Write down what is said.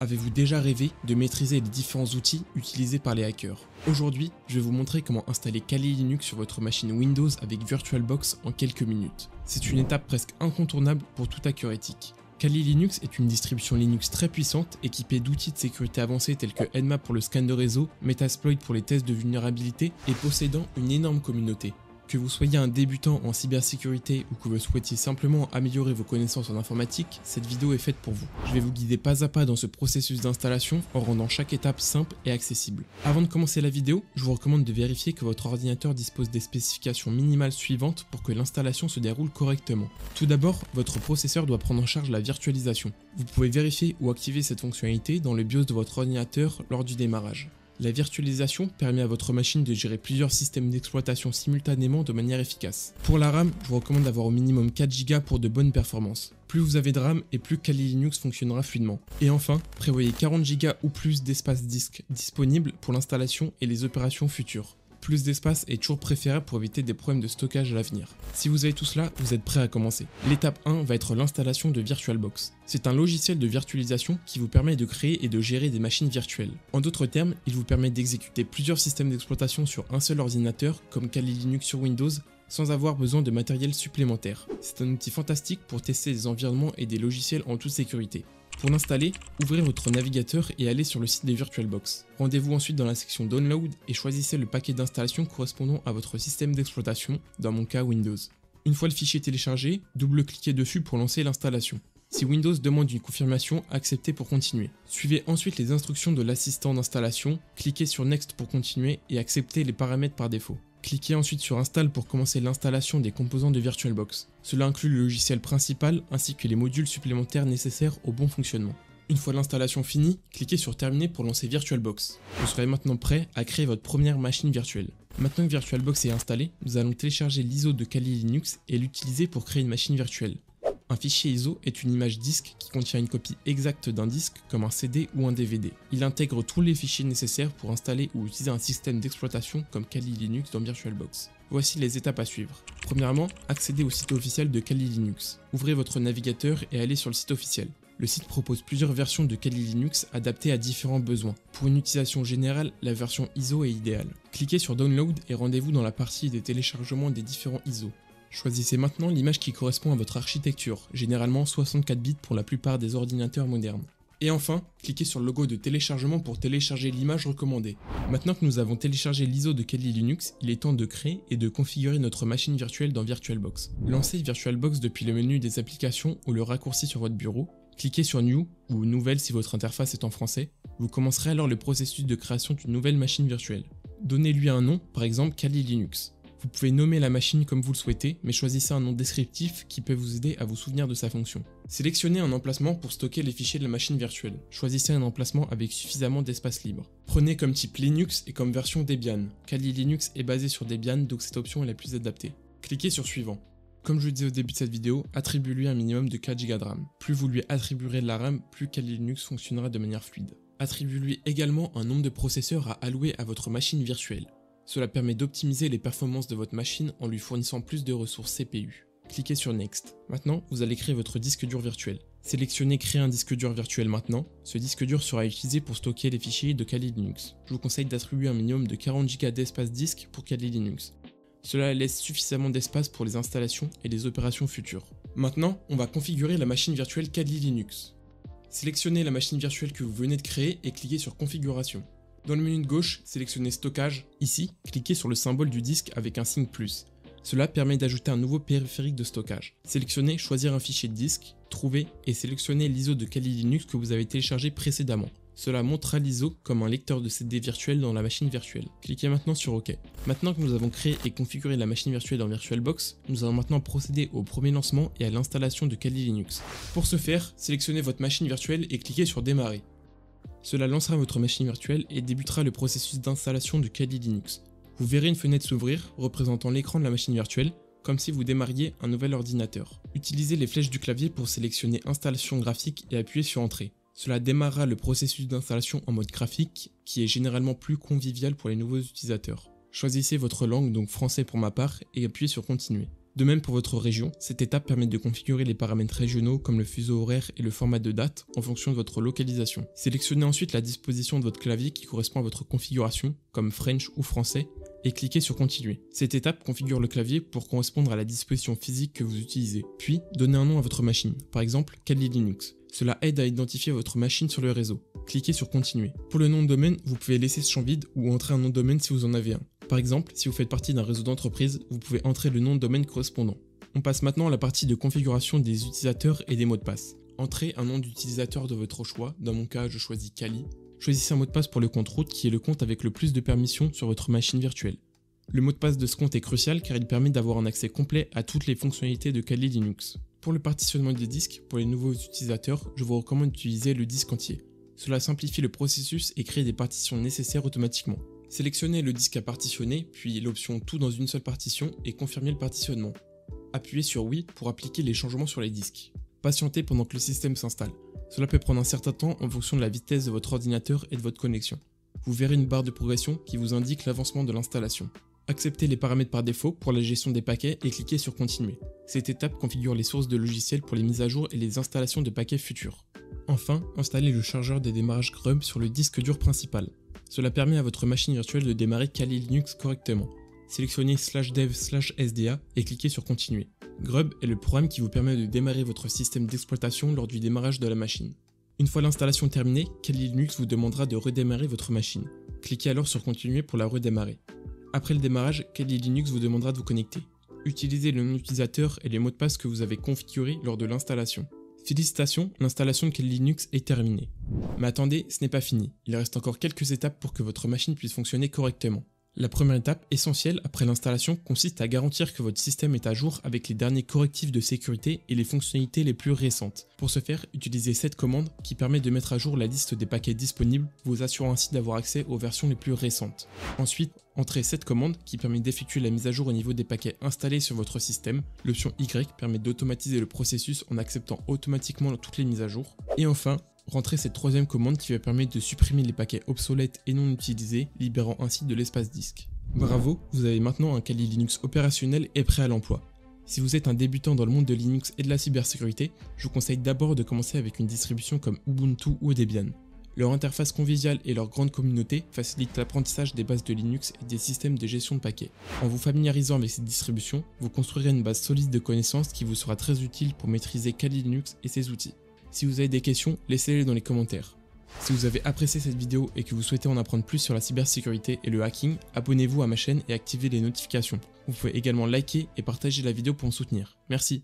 Avez-vous déjà rêvé de maîtriser les différents outils utilisés par les hackers? Aujourd'hui, je vais vous montrer comment installer Kali Linux sur votre machine Windows avec VirtualBox en quelques minutes. C'est une étape presque incontournable pour tout hacker éthique. Kali Linux est une distribution Linux très puissante équipée d'outils de sécurité avancés tels que Nmap pour le scan de réseau, Metasploit pour les tests de vulnérabilité et possédant une énorme communauté. Que vous soyez un débutant en cybersécurité ou que vous souhaitiez simplement améliorer vos connaissances en informatique, cette vidéo est faite pour vous. Je vais vous guider pas à pas dans ce processus d'installation en rendant chaque étape simple et accessible. Avant de commencer la vidéo, je vous recommande de vérifier que votre ordinateur dispose des spécifications minimales suivantes pour que l'installation se déroule correctement. Tout d'abord, votre processeur doit prendre en charge la virtualisation. Vous pouvez vérifier ou activer cette fonctionnalité dans le BIOS de votre ordinateur lors du démarrage. La virtualisation permet à votre machine de gérer plusieurs systèmes d'exploitation simultanément de manière efficace. Pour la RAM, je vous recommande d'avoir au minimum 4 Go pour de bonnes performances. Plus vous avez de RAM et plus Kali Linux fonctionnera fluidement. Et enfin, prévoyez 40 Go ou plus d'espace disque disponible pour l'installation et les opérations futures. Plus d'espace est toujours préférable pour éviter des problèmes de stockage à l'avenir. Si vous avez tout cela, vous êtes prêt à commencer. L'étape 1 va être l'installation de VirtualBox. C'est un logiciel de virtualisation qui vous permet de créer et de gérer des machines virtuelles. En d'autres termes, il vous permet d'exécuter plusieurs systèmes d'exploitation sur un seul ordinateur, comme Kali Linux sur Windows, sans avoir besoin de matériel supplémentaire. C'est un outil fantastique pour tester des environnements et des logiciels en toute sécurité. Pour l'installer, ouvrez votre navigateur et allez sur le site de VirtualBox. Rendez-vous ensuite dans la section Download et choisissez le paquet d'installation correspondant à votre système d'exploitation, dans mon cas Windows. Une fois le fichier téléchargé, double-cliquez dessus pour lancer l'installation. Si Windows demande une confirmation, acceptez pour continuer. Suivez ensuite les instructions de l'assistant d'installation, cliquez sur Next pour continuer et acceptez les paramètres par défaut. Cliquez ensuite sur Install pour commencer l'installation des composants de VirtualBox. Cela inclut le logiciel principal ainsi que les modules supplémentaires nécessaires au bon fonctionnement. Une fois l'installation finie, cliquez sur Terminer pour lancer VirtualBox. Vous serez maintenant prêt à créer votre première machine virtuelle. Maintenant que VirtualBox est installé, nous allons télécharger l'ISO de Kali Linux et l'utiliser pour créer une machine virtuelle. Un fichier ISO est une image disque qui contient une copie exacte d'un disque comme un CD ou un DVD. Il intègre tous les fichiers nécessaires pour installer ou utiliser un système d'exploitation comme Kali Linux dans VirtualBox. Voici les étapes à suivre. Premièrement, accédez au site officiel de Kali Linux. Ouvrez votre navigateur et allez sur le site officiel. Le site propose plusieurs versions de Kali Linux adaptées à différents besoins. Pour une utilisation générale, la version ISO est idéale. Cliquez sur Download et rendez-vous dans la partie des téléchargements des différents ISO. Choisissez maintenant l'image qui correspond à votre architecture, généralement 64 bits pour la plupart des ordinateurs modernes. Et enfin, cliquez sur le logo de téléchargement pour télécharger l'image recommandée. Maintenant que nous avons téléchargé l'ISO de Kali Linux, il est temps de créer et de configurer notre machine virtuelle dans VirtualBox. Lancez VirtualBox depuis le menu des applications ou le raccourci sur votre bureau. Cliquez sur New ou Nouvelle si votre interface est en français. Vous commencerez alors le processus de création d'une nouvelle machine virtuelle. Donnez-lui un nom, par exemple Kali Linux. Vous pouvez nommer la machine comme vous le souhaitez, mais choisissez un nom descriptif qui peut vous aider à vous souvenir de sa fonction. Sélectionnez un emplacement pour stocker les fichiers de la machine virtuelle. Choisissez un emplacement avec suffisamment d'espace libre. Prenez comme type Linux et comme version Debian. Kali Linux est basé sur Debian, donc cette option est la plus adaptée. Cliquez sur Suivant. Comme je le disais au début de cette vidéo, attribuez-lui un minimum de 4 Go de RAM. Plus vous lui attribuerez de la RAM, plus Kali Linux fonctionnera de manière fluide. Attribuez-lui également un nombre de processeurs à allouer à votre machine virtuelle. Cela permet d'optimiser les performances de votre machine en lui fournissant plus de ressources CPU. Cliquez sur Next. Maintenant, vous allez créer votre disque dur virtuel. Sélectionnez Créer un disque dur virtuel maintenant. Ce disque dur sera utilisé pour stocker les fichiers de Kali Linux. Je vous conseille d'attribuer un minimum de 40 Go d'espace disque pour Kali Linux. Cela laisse suffisamment d'espace pour les installations et les opérations futures. Maintenant, on va configurer la machine virtuelle Kali Linux. Sélectionnez la machine virtuelle que vous venez de créer et cliquez sur Configuration. Dans le menu de gauche, sélectionnez Stockage. Ici, cliquez sur le symbole du disque avec un signe plus. Cela permet d'ajouter un nouveau périphérique de stockage. Sélectionnez Choisir un fichier de disque, Trouver et sélectionnez l'ISO de Kali Linux que vous avez téléchargé précédemment. Cela montrera l'ISO comme un lecteur de CD virtuel dans la machine virtuelle. Cliquez maintenant sur OK. Maintenant que nous avons créé et configuré la machine virtuelle dans VirtualBox, nous allons maintenant procéder au premier lancement et à l'installation de Kali Linux. Pour ce faire, sélectionnez votre machine virtuelle et cliquez sur Démarrer. Cela lancera votre machine virtuelle et débutera le processus d'installation de Kali Linux. Vous verrez une fenêtre s'ouvrir représentant l'écran de la machine virtuelle, comme si vous démarriez un nouvel ordinateur. Utilisez les flèches du clavier pour sélectionner Installation graphique et appuyez sur Entrée. Cela démarrera le processus d'installation en mode graphique, qui est généralement plus convivial pour les nouveaux utilisateurs. Choisissez votre langue, donc français pour ma part, et appuyez sur Continuer. De même pour votre région, cette étape permet de configurer les paramètres régionaux comme le fuseau horaire et le format de date en fonction de votre localisation. Sélectionnez ensuite la disposition de votre clavier qui correspond à votre configuration, comme French ou français, et cliquez sur Continuer. Cette étape configure le clavier pour correspondre à la disposition physique que vous utilisez. Puis, donnez un nom à votre machine, par exemple Kali Linux. Cela aide à identifier votre machine sur le réseau. Cliquez sur Continuer. Pour le nom de domaine, vous pouvez laisser ce champ vide ou entrer un nom de domaine si vous en avez un. Par exemple, si vous faites partie d'un réseau d'entreprise, vous pouvez entrer le nom de domaine correspondant. On passe maintenant à la partie de configuration des utilisateurs et des mots de passe. Entrez un nom d'utilisateur de votre choix, dans mon cas je choisis Kali. Choisissez un mot de passe pour le compte root qui est le compte avec le plus de permissions sur votre machine virtuelle. Le mot de passe de ce compte est crucial car il permet d'avoir un accès complet à toutes les fonctionnalités de Kali Linux. Pour le partitionnement des disques, pour les nouveaux utilisateurs, je vous recommande d'utiliser le disque entier. Cela simplifie le processus et crée des partitions nécessaires automatiquement. Sélectionnez le disque à partitionner, puis l'option Tout dans une seule partition et confirmez le partitionnement. Appuyez sur Oui pour appliquer les changements sur les disques. Patientez pendant que le système s'installe. Cela peut prendre un certain temps en fonction de la vitesse de votre ordinateur et de votre connexion. Vous verrez une barre de progression qui vous indique l'avancement de l'installation. Acceptez les paramètres par défaut pour la gestion des paquets et cliquez sur Continuer. Cette étape configure les sources de logiciels pour les mises à jour et les installations de paquets futurs. Enfin, installez le chargeur des démarrages Grub sur le disque dur principal. Cela permet à votre machine virtuelle de démarrer Kali Linux correctement. Sélectionnez /dev/sda et cliquez sur Continuer. Grub est le programme qui vous permet de démarrer votre système d'exploitation lors du démarrage de la machine. Une fois l'installation terminée, Kali Linux vous demandera de redémarrer votre machine. Cliquez alors sur Continuer pour la redémarrer. Après le démarrage, Kali Linux vous demandera de vous connecter. Utilisez le nom d'utilisateur et les mots de passe que vous avez configurés lors de l'installation. Félicitations, l'installation de Kali Linux est terminée. Mais attendez, ce n'est pas fini. Il reste encore quelques étapes pour que votre machine puisse fonctionner correctement. La première étape, essentielle après l'installation, consiste à garantir que votre système est à jour avec les derniers correctifs de sécurité et les fonctionnalités les plus récentes. Pour ce faire, utilisez cette commande qui permet de mettre à jour la liste des paquets disponibles, vous assurant ainsi d'avoir accès aux versions les plus récentes. Ensuite, entrez cette commande qui permet d'effectuer la mise à jour au niveau des paquets installés sur votre système. L'option Y permet d'automatiser le processus en acceptant automatiquement toutes les mises à jour. Et enfin, rentrez cette troisième commande qui va permettre de supprimer les paquets obsolètes et non utilisés, libérant ainsi de l'espace disque. Bravo, vous avez maintenant un Kali Linux opérationnel et prêt à l'emploi. Si vous êtes un débutant dans le monde de Linux et de la cybersécurité, je vous conseille d'abord de commencer avec une distribution comme Ubuntu ou Debian. Leur interface conviviale et leur grande communauté facilitent l'apprentissage des bases de Linux et des systèmes de gestion de paquets. En vous familiarisant avec ces distributions, vous construirez une base solide de connaissances qui vous sera très utile pour maîtriser Kali Linux et ses outils. Si vous avez des questions, laissez-les dans les commentaires. Si vous avez apprécié cette vidéo et que vous souhaitez en apprendre plus sur la cybersécurité et le hacking, abonnez-vous à ma chaîne et activez les notifications. Vous pouvez également liker et partager la vidéo pour me soutenir. Merci.